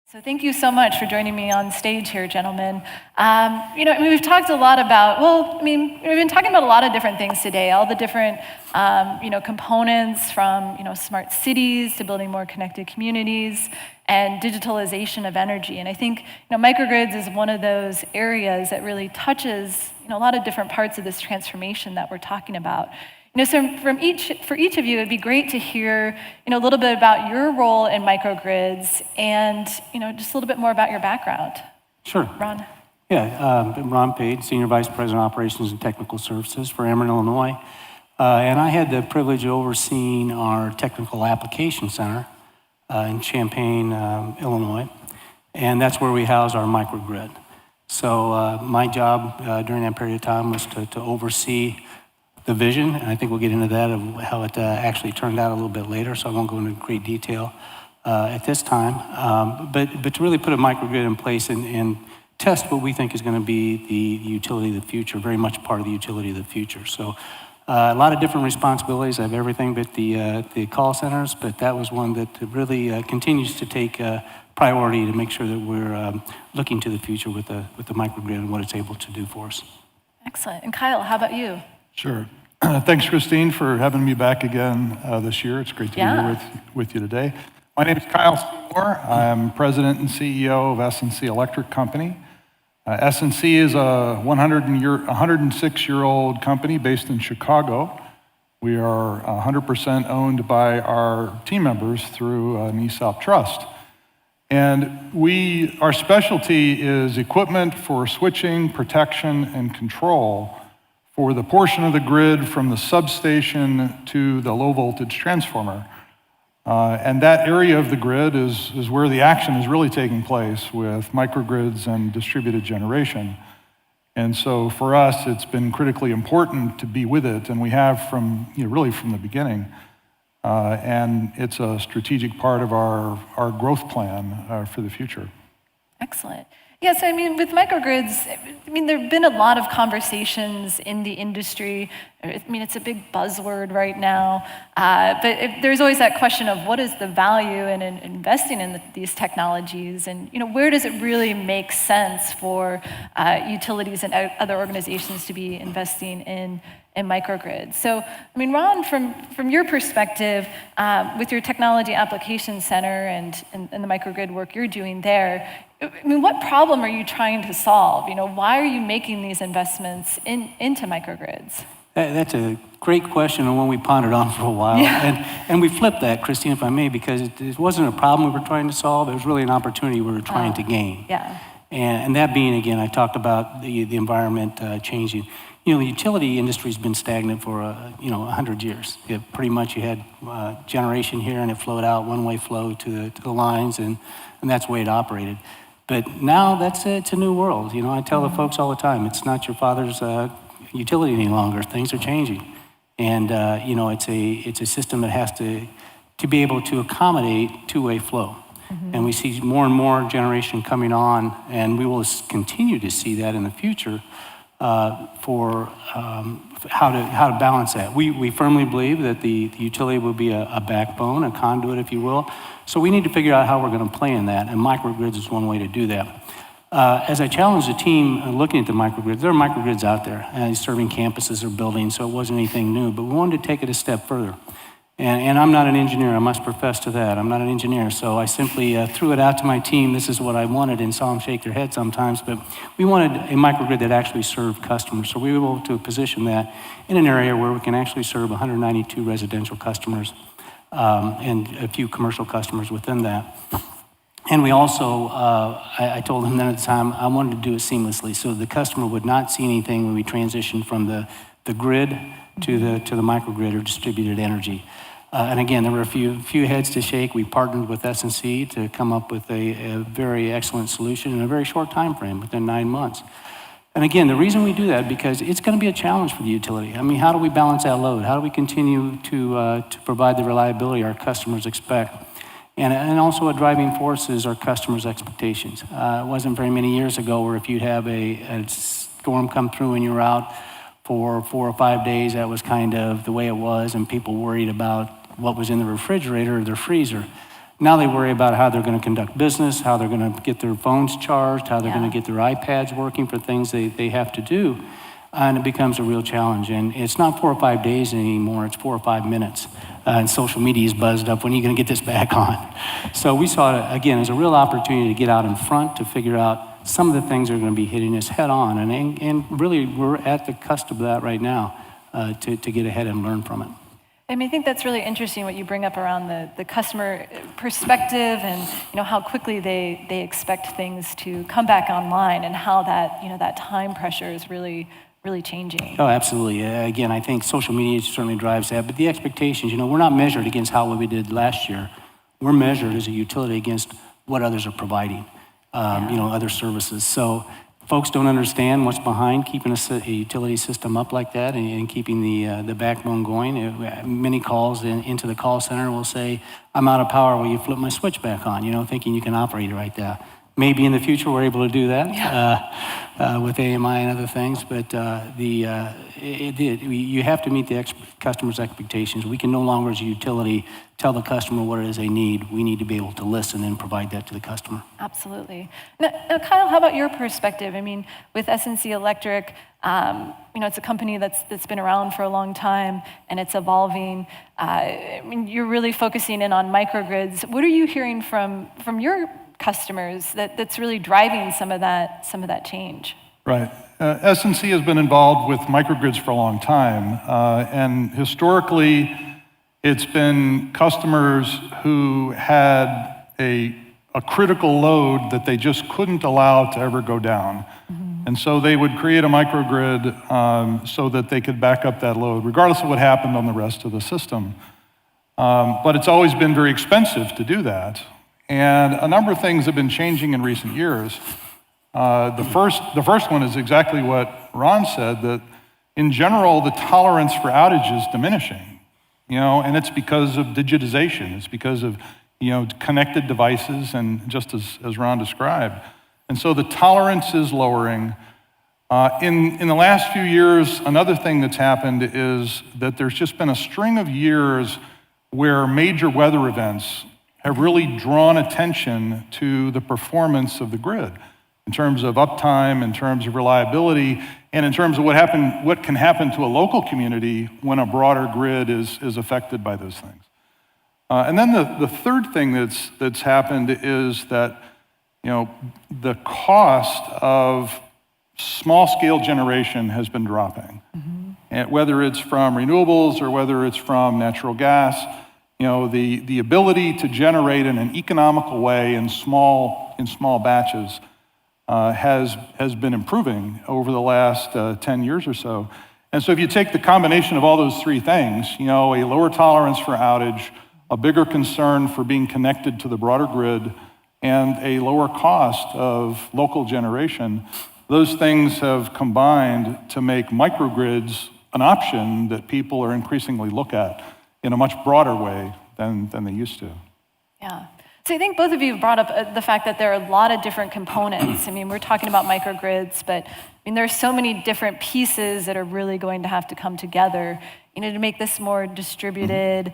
So thank you so much for joining me on stage here, gentlemen. We've talked a lot about, we've been talking about a lot of different things today, all the different, components from, smart cities to building more connected communities and digitalization of energy. And I think, microgrids is one of those areas that really touches, a lot of different parts of this transformation that we're talking about. So for each of you, it'd be great to hear, a little bit about your role in microgrids and, just a little bit more about your background. Sure. Ron. Yeah, I'm Ron Pate, Senior Vice President, Operations and Technical Services for Ameren, Illinois. And I had the privilege of overseeing our Technical Application Center in Champaign, Illinois. And that's where we house our microgrid. So my job during that period of time was to oversee the vision, and I think we'll get into that, of how it actually turned out a little bit later, so I won't go into great detail at this time. But to really put a microgrid in place and test what we think is going to be the utility of the future, very much part of the utility of the future. So a lot of different responsibilities. I have everything but the call centers, but that was one that really continues to take priority to make sure that we're looking to the future with the microgrid and what it's able to do for us. Excellent. And Kyle, how about you? Sure. Thanks, Christine, for having me back again this year. It's great to be here with you today. My name is Kyle Seymour. I'm President and CEO of S&C Electric Company. S&C is a 106-year-old company based in Chicago. We are 100% owned by our team members through an ESOP trust. And our specialty is equipment for switching, protection, and control for the portion of the grid from the substation to the low voltage transformer. And that area of the grid is where the action is really taking place with microgrids and distributed generation. And so for us, it's been critically important to be with it, and we have really from the beginning. And it's a strategic part of our growth plan for the future. Excellent. Yes, with microgrids, there have been a lot of conversations in the industry. It's a big buzzword right now. But there's always that question of what is the value in investing in these technologies, and where does it really make sense for utilities and other organizations to be investing in microgrids. So, Ron, from your perspective, with your Technology Application Center and the microgrid work you're doing there, what problem are you trying to solve? Why are you making these investments into microgrids? That's a great question, and one we pondered on for a while. Yeah. And we flipped that, Christine, if I may, because it wasn't a problem we were trying to solve. It was really an opportunity we were trying to gain. Yeah. And that being, again, I talked about the environment changing. The utility industry's been stagnant for 100 years. Pretty much you had generation here, and it flowed out, one-way flow to the lines, and that's the way it operated. But now it's a new world. I tell the folks all the time, it's not your father's utility any longer. Things are changing, and it's a system that has to be able to accommodate two-way flow. Mm-hmm. And we see more and more generation coming on, and we will continue to see that in the future. For how to balance that. We firmly believe that the utility will be a backbone, a conduit, if you will. So we need to figure out how we're going to play in that, and microgrids is one way to do that. As I challenged the team looking at the microgrids, there are microgrids out there serving campuses or buildings, so it wasn't anything new, but we wanted to take it a step further. And I'm not an engineer, I must profess to that. I'm not an engineer, so I simply threw it out to my team. This is what I wanted, and saw them shake their head sometimes, but we wanted a microgrid that actually served customers. So we were able to position that in an area where we can actually serve 192 residential customers and a few commercial customers within that. And we also, I told them then at the time, I wanted to do it seamlessly, so the customer would not see anything when we transitioned from the grid to the microgrid or distributed energy. And again, there were a few heads to shake. We partnered with S&C to come up with a very excellent solution in a very short time frame, within 9 months. And again, the reason we do that, because it's going to be a challenge for the utility. How do we balance that load? How do we continue to provide the reliability our customers expect? And also a driving force is our customers' expectations. It wasn't very many years ago where if you'd have a storm come through and you were out for 4 or 5 days, that was kind of the way it was, and people worried about what was in the refrigerator or their freezer. Now they worry about how they're going to conduct business, how they're going to get their phones charged, how they're Yeah. going to get their iPads working for things they have to do. And it becomes a real challenge. And it's not 4 or 5 days anymore, it's 4 or 5 minutes. And social media is buzzed up, when are you going to get this back on? So we saw it, again, as a real opportunity to get out in front, to figure out some of the things that are going to be hitting us head on. And really, we're at the cusp of that right now to get ahead and learn from it. I mean, I think that's really interesting what you bring up around the customer perspective and how quickly they expect things to come back online and how that that time pressure is really changing. Oh, absolutely. Again, I think social media certainly drives that, but the expectations, we're not measured against how we did last year. We're measured as a utility against what others are providing, other services. So folks don't understand what's behind keeping a utility system up like that and keeping the backbone going. Many calls into the call center will say, I'm out of power, will you flip my switch back on? Thinking you can operate it right there. Maybe in the future we're able to do that with AMI and other things, but you have to meet the customer's expectations. We can no longer, as a utility, tell the customer what it is they need. We need to be able to listen and provide that to the customer. Absolutely. Now, Kyle, how about your perspective? I mean, with SNC Electric, it's a company that's been around for a long time and it's evolving. I mean, you're really focusing in on microgrids. What are you hearing from your customers that's really driving some of that change? Right. SNC has been involved with microgrids for a long time, and historically, it's been customers who had a critical load that they just couldn't allow to ever go down. Mm-hmm. And so they would create a microgrid so that they could back up that load, regardless of what happened on the rest of the system. But it's always been very expensive to do that. And a number of things have been changing in recent years. The first one is exactly what Ron said, that in general, the tolerance for outage is diminishing, and it's because of digitization. It's because of, connected devices, and just as Ron described. And so the tolerance is lowering. In the last few years, another thing that's happened is that there's just been a string of years where major weather events have really drawn attention to the performance of the grid in terms of uptime, in terms of reliability, and in terms of what can happen to a local community when a broader grid is affected by those things. And then the third thing that's happened is that the cost of small-scale generation has been dropping. Mm-hmm. And whether it's from renewables or whether it's from natural gas, the ability to generate in an economical way in small batches has been improving over the last 10 years or so. And so if you take the combination of all those three things, a lower tolerance for outage, a bigger concern for being connected to the broader grid, and a lower cost of local generation, those things have combined to make microgrids an option that people are increasingly look at in a much broader way than they used to. Yeah. So I think both of you brought up the fact that there are a lot of different components. I mean, we're talking about microgrids, but there are so many different pieces that are really going to have to come together, to make this more distributed,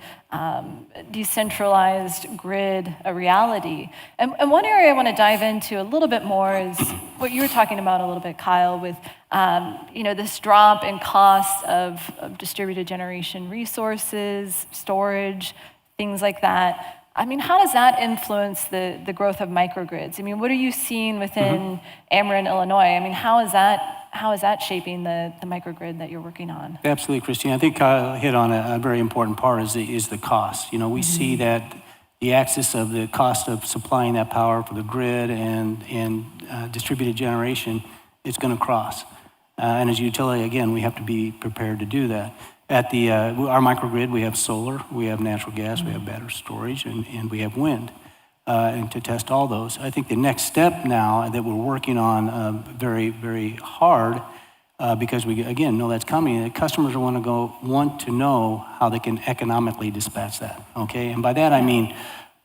decentralized grid a reality. And one area I want to dive into a little bit more is what you were talking about a little bit, Kyle, with this drop in cost of distributed generation resources, storage, things like that. I mean, how does that influence the growth of microgrids? I mean, what are you seeing within Ameren, Illinois? I mean, how is that shaping the microgrid that you're working on? Absolutely, Christine. I think Kyle hit on a very important part is the cost. We see that the axis of the cost of supplying that power for the grid and distributed generation, it's going to cross. And as a utility, again, we have to be prepared to do that. At our microgrid, we have solar, we have natural gas, we have battery storage, and we have wind, and to test all those. I think the next step now that we're working on very, very hard, because we, again, know that's coming, that customers want to know how they can economically dispatch that, okay? And by that I mean,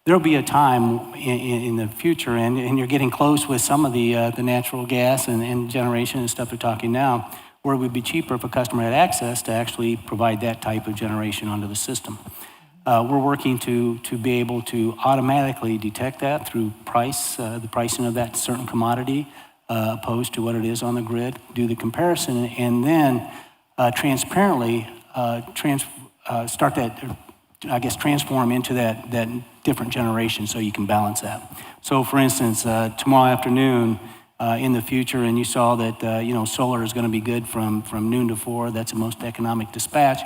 there'll be a time in the future, and you're getting close with some of the natural gas and generation and stuff we're talking now, where it would be cheaper if a customer had access to actually provide that type of generation onto the system. we're working to be able to automatically detect that through price, the pricing of that certain commodity, opposed to what it is on the grid, do the comparison, and then transparently start that, transform into that different generation so you can balance that. So for instance, tomorrow afternoon in the future, and you saw that solar is going to be good from noon to 4, that's the most economic dispatch.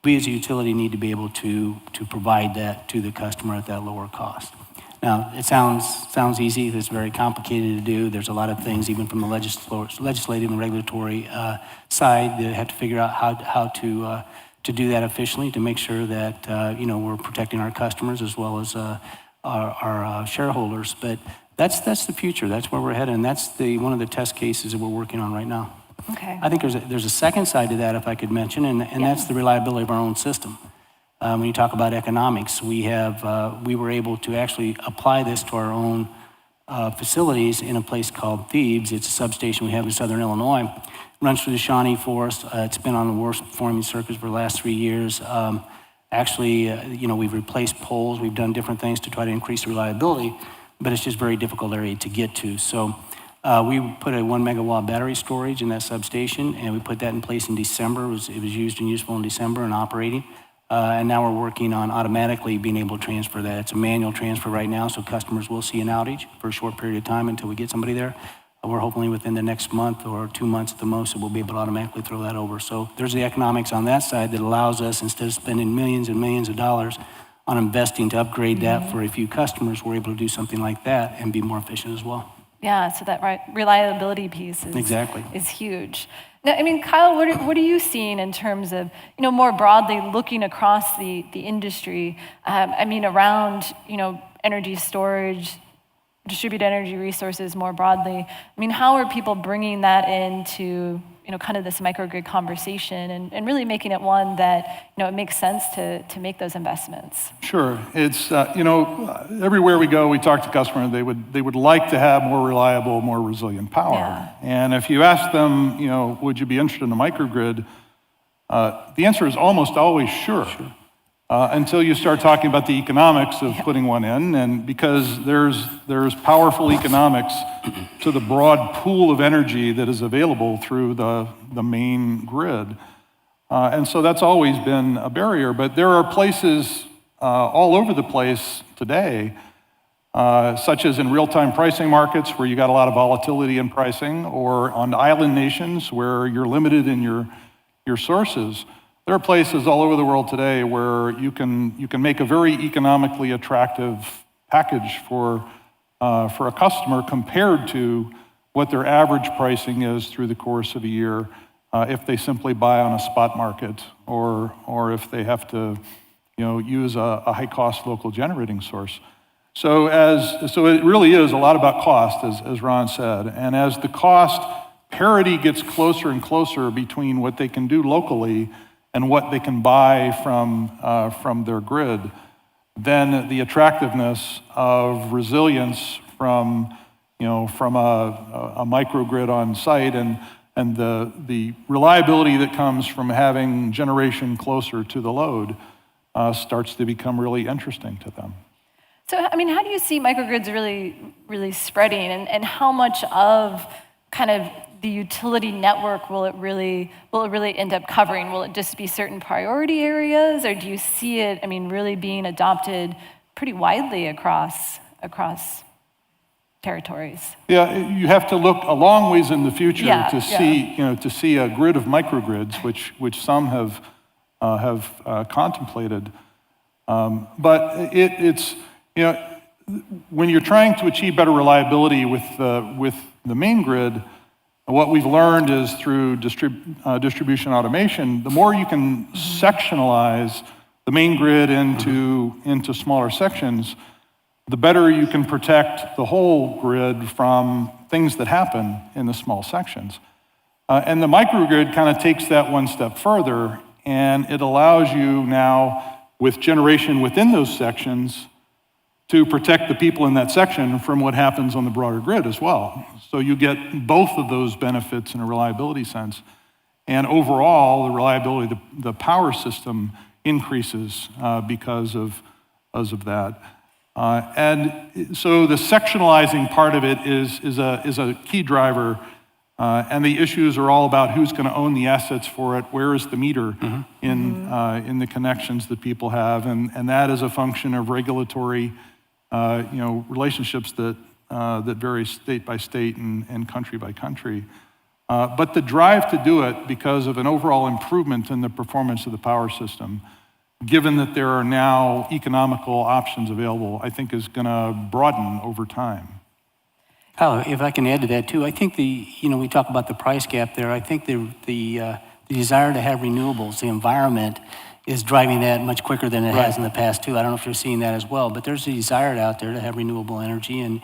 We as a utility need to be able to provide that to the customer at that lower cost. Now, it sounds easy. It's very complicated to do. There's a lot of things, even from the legislative and regulatory side, that have to figure out how to do that efficiently, to make sure that we're protecting our customers as well as our shareholders. But that's the future. That's where we're headed, and that's one of the test cases that we're working on right now. Okay. I think there's a second side to that, if I could mention, and that's the reliability of our own system. When you talk about economics, we were able to actually apply this to our own facilities in a place called Thebes. It's a substation we have in southern Illinois. It runs through the Shawnee Forest. It's been on the worst performing circuits for the last 3 years. We've replaced poles. We've done different things to try to increase the reliability, but it's just a very difficult area to get to. So we put a 1 megawatt battery storage in that substation, and we put that in place in December. It was used and useful in December and operating. And now we're working on automatically being able to transfer that. It's a manual transfer right now, so customers will see an outage for a short period of time until we get somebody there. We're hopefully within the next month or 2 months at the most, that we'll be able to automatically throw that over. So there's the economics on that side that allows us, instead of spending millions and millions of dollars on investing to upgrade that for a few customers, we're able to do something like that and be more efficient as well. Yeah, so that reliability piece is huge. Now, Kyle, what are you seeing in terms of, more broadly looking across the industry, around, energy storage, distributed energy resources more broadly? How are people bringing that into, kind of this microgrid conversation and really making it one that, it makes sense to make those investments? Sure. It's, everywhere we go, we talk to customers, they would like to have more reliable, more resilient power. Yeah. And if you ask them, would you be interested in a microgrid? The answer is almost always sure. Until you start talking about the economics of putting one in, and because there's powerful economics to the broad pool of energy that is available through the main grid. And so that's always been a barrier, but there are places all over the place today, such as in real-time pricing markets where you got a lot of volatility in pricing, or on island nations where you're limited in your sources. There are places all over the world today where you can make a very economically attractive package for a customer compared to what their average pricing is through the course of a year if they simply buy on a spot market, or if they have to use a high-cost local generating source. So it really is a lot about cost, as Ron said, and as the cost parity gets closer and closer between what they can do locally and what they can buy from their grid, then the attractiveness of resilience from a microgrid on site and the reliability that comes from having generation closer to the load starts to become really interesting to them. So, how do you see microgrids really spreading, and how much of kind of the utility network will it really end up covering? Will it just be certain priority areas, or do you see it, really being adopted pretty widely across territories? Yeah, you have to look a long ways in the future to see a grid of microgrids, which some have contemplated. But it's when you're trying to achieve better reliability with the main grid, what we've learned is through distribution automation, the more you can sectionalize the main grid into smaller sections, the better you can protect the whole grid from things that happen in the small sections. And the microgrid kind of takes that one step further, and it allows you now, with generation within those sections, to protect the people in that section from what happens on the broader grid as well. So you get both of those benefits in a reliability sense. And overall, the reliability of the power system increases because of that. And so the sectionalizing part of it is a key driver. And the issues are all about who's going to own the assets for it, where is the meter in the connections that people have, and that is a function of regulatory, relationships that vary state by state and country by country. But the drive to do it because of an overall improvement in the performance of the power system, given that there are now economical options available, I think is going to broaden over time. Kyle, if I can add to that too, I think we talk about the price gap there. I think the desire to have renewables, the environment is driving that much quicker than it has in the past too. I don't know if you're seeing that as well, but there's a desire out there to have renewable energy and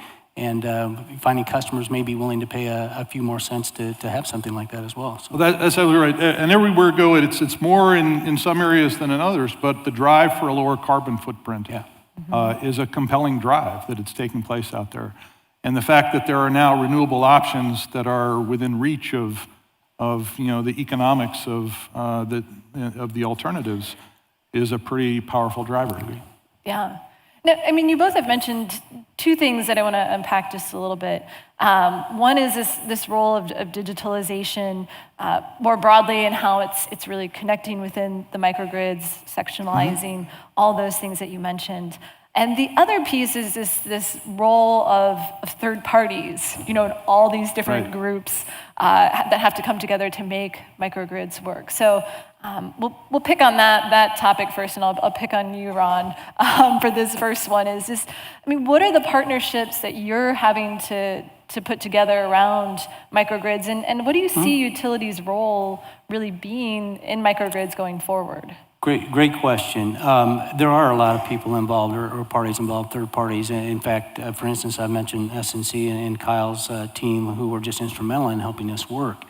finding customers may be willing to pay a few more cents to have something like that as well. So. Well, that's absolutely right. And everywhere we go, it's more in some areas than in others, but the drive for a lower carbon footprint is a compelling drive that it's taking place out there. And the fact that there are now renewable options that are within reach of the economics of the alternatives is a pretty powerful driver. Yeah. No, I mean, you both have mentioned two things that I want to unpack just a little bit. One is this role of digitalization more broadly and how it's really connecting within the microgrids, sectionalizing, all those things that you mentioned. And the other piece is this role of third parties, and all these different groups that have to come together to make microgrids work. So we'll pick on that topic first, and I'll pick on you, Ron, for this first one. Is this? I mean, what are the partnerships that you're having to put together around microgrids, and what do you see utilities' role really being in microgrids going forward? Great question. There are a lot of people involved or parties involved, third parties. In fact, for instance, I mentioned SNC and Kyle's team who were just instrumental in helping us work.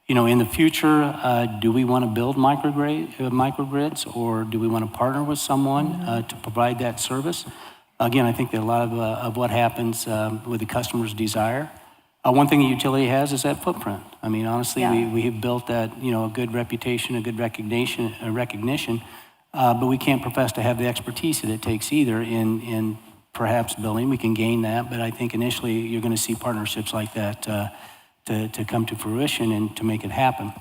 In the future, do we want to build microgrids or do we want to partner with someone to provide that service? Again, I think that a lot of what happens with the customer's desire. One thing the utility has is that footprint. I mean, honestly, we have built that, a good reputation, a good recognition, but we can't profess to have the expertise that it takes either in perhaps building. We can gain that, but I think initially you're going to see partnerships like that to come to fruition and to make it happen.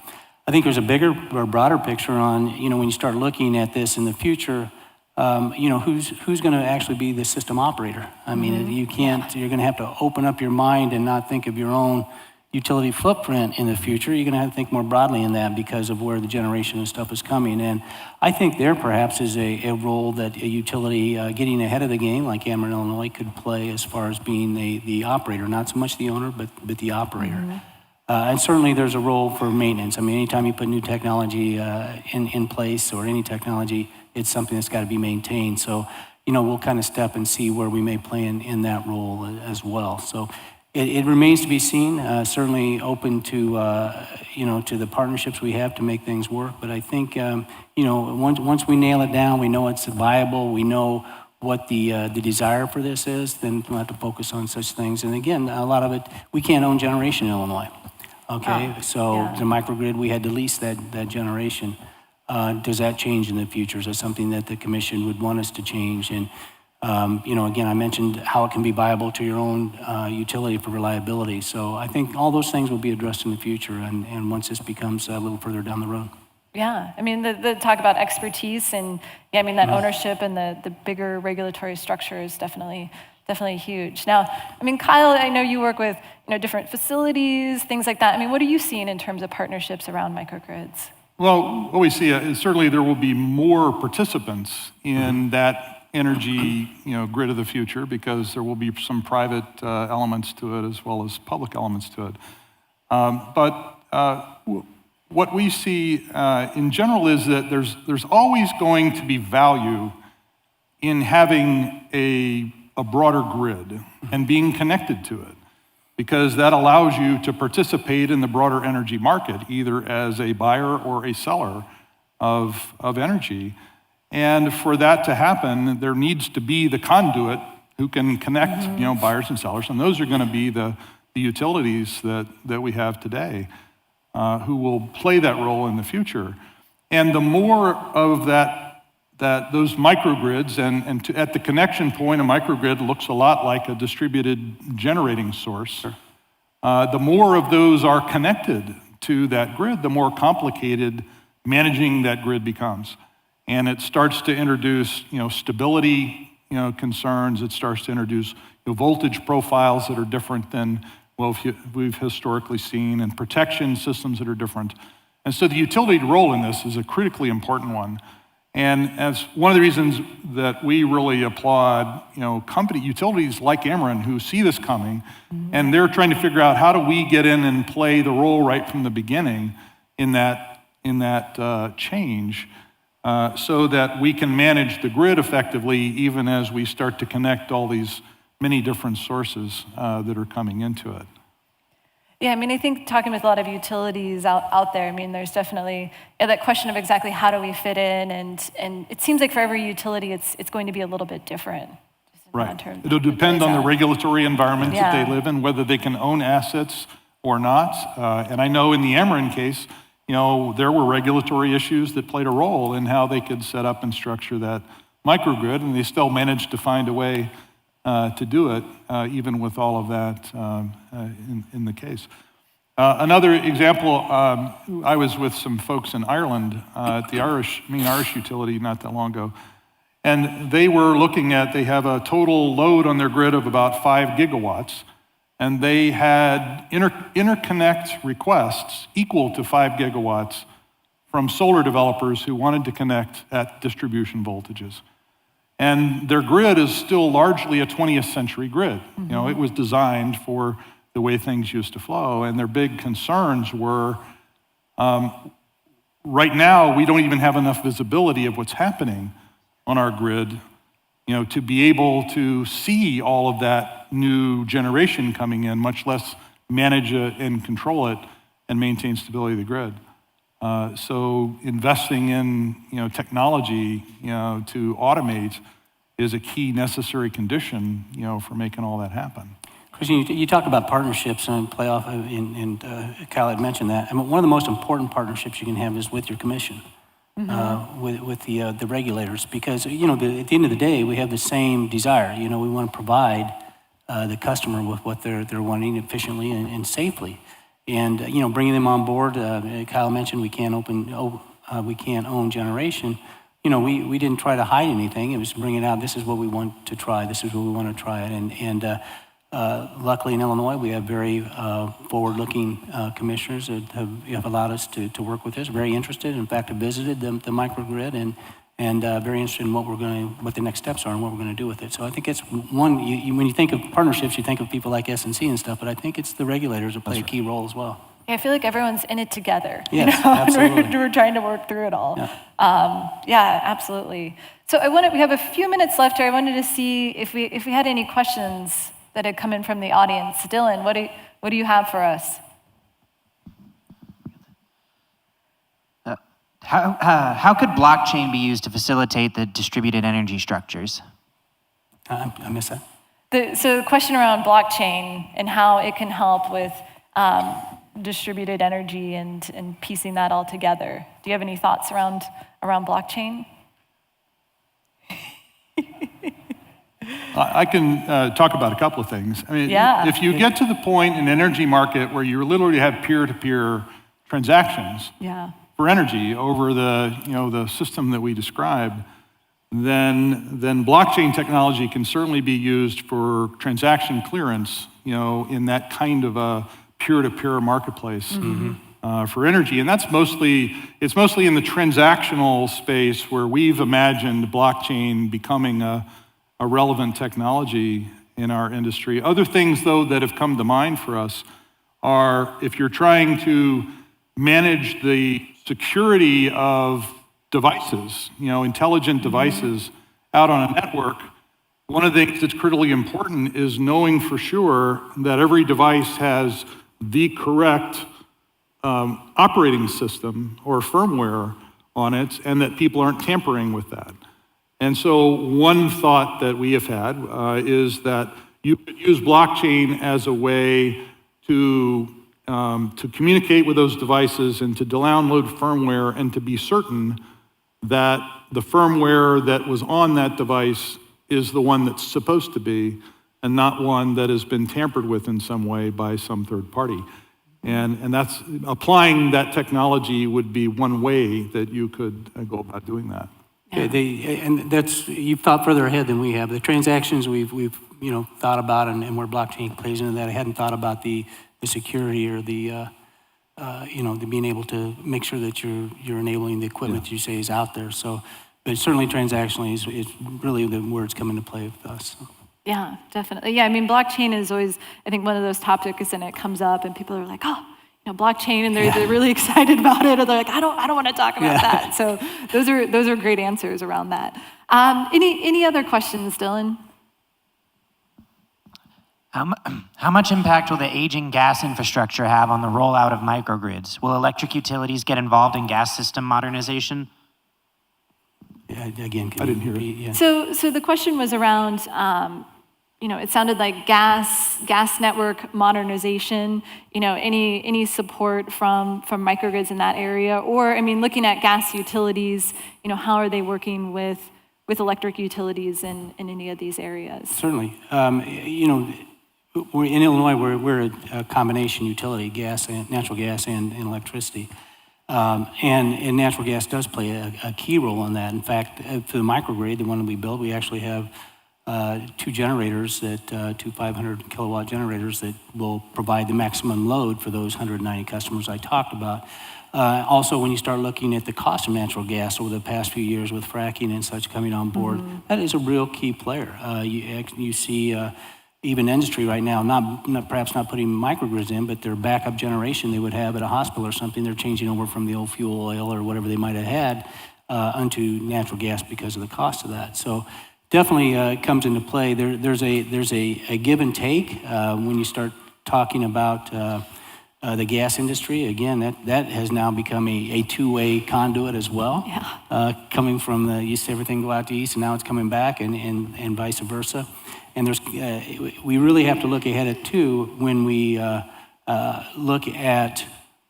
I think there's a bigger or broader picture on, when you start looking at this in the future, who's going to actually be the system operator? I mean, you're going to have to open up your mind and not think of your own utility footprint in the future. You're going to have to think more broadly in that because of where the generation and stuff is coming. And I think there perhaps is a role that a utility getting ahead of the game like Ameren, Illinois could play as far as being the operator, not so much the owner, but the operator. And certainly there's a role for maintenance. I mean, anytime you put new technology in place or any technology, it's something that's got to be maintained. So, we'll kind of step and see where we may play in that role as well. So it remains to be seen, certainly open to, to the partnerships we have to make things work. But I think, once we nail it down, we know it's viable, we know what the desire for this is, then we'll have to focus on such things. And again, a lot of it, we can't own generation in Illinois. Okay, so the microgrid, we had to lease that generation. Does that change in the future? Is that something that the commission would want us to change? And, again, I mentioned how it can be viable to your own utility for reliability. So I think all those things will be addressed in the future and once this becomes a little further down the road. Yeah, I mean, the talk about expertise and, that ownership and the bigger regulatory structure is definitely huge. Now, I mean, Kyle, I know you work with, different facilities, things like that. I mean, what are you seeing in terms of partnerships around microgrids? Well, what we see is certainly there will be more participants in that energy, grid of the future because there will be some private elements to it as well as public elements to it. But what we see in general is that there's always going to be value in having a broader grid and being connected to it, because that allows you to participate in the broader energy market, either as a buyer or a seller of energy. And for that to happen, there needs to be the conduit who can connect, buyers and sellers, and those are going to be the utilities that we have today, who will play that role in the future. And the more of that that those microgrids, at the connection point, a microgrid looks a lot like a distributed generating source. Sure. The more of those are connected to that grid, the more complicated managing that grid becomes. And it starts to introduce, stability, concerns. It starts to introduce voltage profiles that are different than what we've historically seen, and protection systems that are different. And so the utility role in this is a critically important one. And as one of the reasons that we really applaud, utilities like Ameren who see this coming, and they're trying to figure out how do we get in and play the role right from the beginning in that change, so that we can manage the grid effectively, even as we start to connect all these many different sources that are coming into it. Yeah, I think talking with a lot of utilities out there, there's definitely that question of exactly how do we fit in, and it seems like for every utility, it's going to be a little bit different. Right. It'll depend on the regulatory environment that they live in, whether they can own assets or not. And I know in the Ameren case, there were regulatory issues that played a role in how they could set up and structure that microgrid, and they still managed to find a way to do it, even with all of that in the case. Another example, I was with some folks in Ireland at the main Irish utility not that long ago, and they were they have a total load on their grid of about 5 gigawatts, and they had interconnect requests equal to 5 gigawatts from solar developers who wanted to connect at distribution voltages. And their grid is still largely a 20th century grid. It was designed for the way things used to flow, and their big concerns were, right now, we don't even have enough visibility of what's happening on our grid, to be able to see all of that new generation coming in, much less manage it and control it and maintain stability of the grid. So investing in technology to automate is a key necessary condition for making all that happen. Christian, you talk about partnerships and playoff, and Kyle had mentioned that. One of the most important partnerships you can have is with your commission, with the regulators, because at the end of the day, we have the same desire. We want to provide the customer with what they're wanting efficiently and safely. And bringing them on board, Kyle mentioned we can't own generation. We didn't try to hide anything. It was bringing out, this is what we want to try. This is what we want to try it. And luckily in Illinois, we have very forward-looking commissioners that have allowed us to work with this. Very interested. In fact, I visited the microgrid and very interested in what the next steps are and what we're going to do with it. So I think it's one, when you think of partnerships, you think of people like S&C and stuff, but I think it's the regulators that play a key role as well. Yeah, I feel like everyone's in it together. Yes, absolutely. We're trying to work through it all. Yeah, absolutely. So we have a few minutes left here. I wanted to see if we had any questions that had come in from the audience. Dylan, what do you have for us? How could blockchain be used to facilitate the distributed energy structures? I missed that. So the question around blockchain and how it can help with distributed energy and piecing that all together. Do you have any thoughts around blockchain? I can talk about a couple of things. If you get to the point in an energy market where you literally have peer-to-peer transactions for energy over the system that we described, then blockchain technology can certainly be used for transaction clearance, in that kind of a peer-to-peer marketplace for energy. And it's mostly in the transactional space where we've imagined blockchain becoming a relevant technology in our industry. Other things, though, that have come to mind for us are if you're trying to manage the security of devices, intelligent devices out on a network, one of the things that's critically important is knowing for sure that every device has the correct operating system or firmware on it, and that people aren't tampering with that. And so one thought that we have had is that you could use blockchain as a way to communicate with those devices and to download firmware and to be certain that the firmware that was on that device is the one that's supposed to be, and not one that has been tampered with in some way by some third party. And that's, applying that technology would be one way that you could go about doing that. Yeah, and that's, you've thought further ahead than we have. The transactions we've thought about and where blockchain plays into that. I hadn't thought about the security or the being able to make sure that you're enabling the equipment that you say is out there. So, but certainly transactionally is really where it's come into play with us. So. Yeah, definitely. Yeah, I mean, blockchain is always, I think, one of those topics, and it comes up, and people are like, oh, blockchain, and they're really excited about it, or they're like, I don't want to talk about that. So those are great answers around that. Any other questions, Dylan? How much impact will the aging gas infrastructure have on the rollout of microgrids? Will electric utilities get involved in gas system modernization? Yeah, again, I didn't hear it. Yeah. So the question was around, it sounded like gas network modernization. Any support from microgrids in that area, or I mean, looking at gas utilities. How are they working with electric utilities in any of these areas? Certainly. We're in Illinois. We're a combination utility, natural gas, and electricity. And natural gas does play a key role in that. In fact, for the microgrid, the one that we built, we actually have two generators, two 500 kilowatt generators that will provide the maximum load for those 190 customers I talked about. Also, when you start looking at the cost of natural gas over the past few years with fracking and such coming on board, that is a real key player. You see even industry right now, perhaps not putting microgrids in, but their backup generation they would have at a hospital or something, they're changing over from the old fuel oil or whatever they might have had onto natural gas because of the cost of that. So definitely comes into play. There's a give and take when you start talking about the gas industry. Again, that has now become a two-way conduit as well. Yeah. Coming from the used to everything go out to east, and now it's coming back, and vice versa. And we really have to look ahead at too when we look at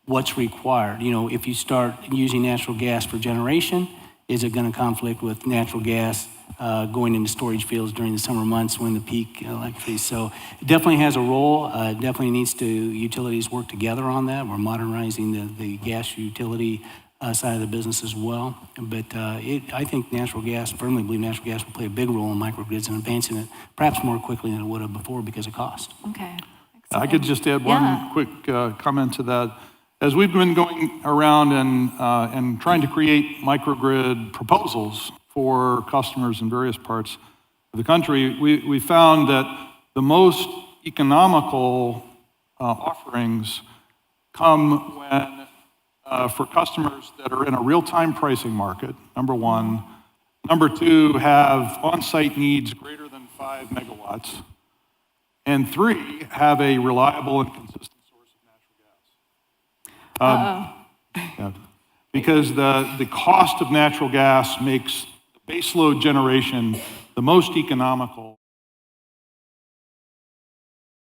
what's required. If you start using natural gas for generation, is it going to conflict with natural gas going into storage fields during the summer months when the peak electricity? So it definitely has a role. Definitely needs to utilities work together on that. We're modernizing the gas utility side of the business as well. But I think firmly believe natural gas will play a big role in microgrids and advancing it perhaps more quickly than it would have before because of cost. Okay. Excellent. I could just add one quick comment to that. As we've been going around and trying to create microgrid proposals for customers in various parts of the country, we found that the most economical offerings come when for customers that are in a real-time pricing market, number one. Number two, have on-site needs greater than 5 megawatts. And three, have a reliable and consistent source of natural gas. Because the cost of natural gas makes baseload generation the most economical.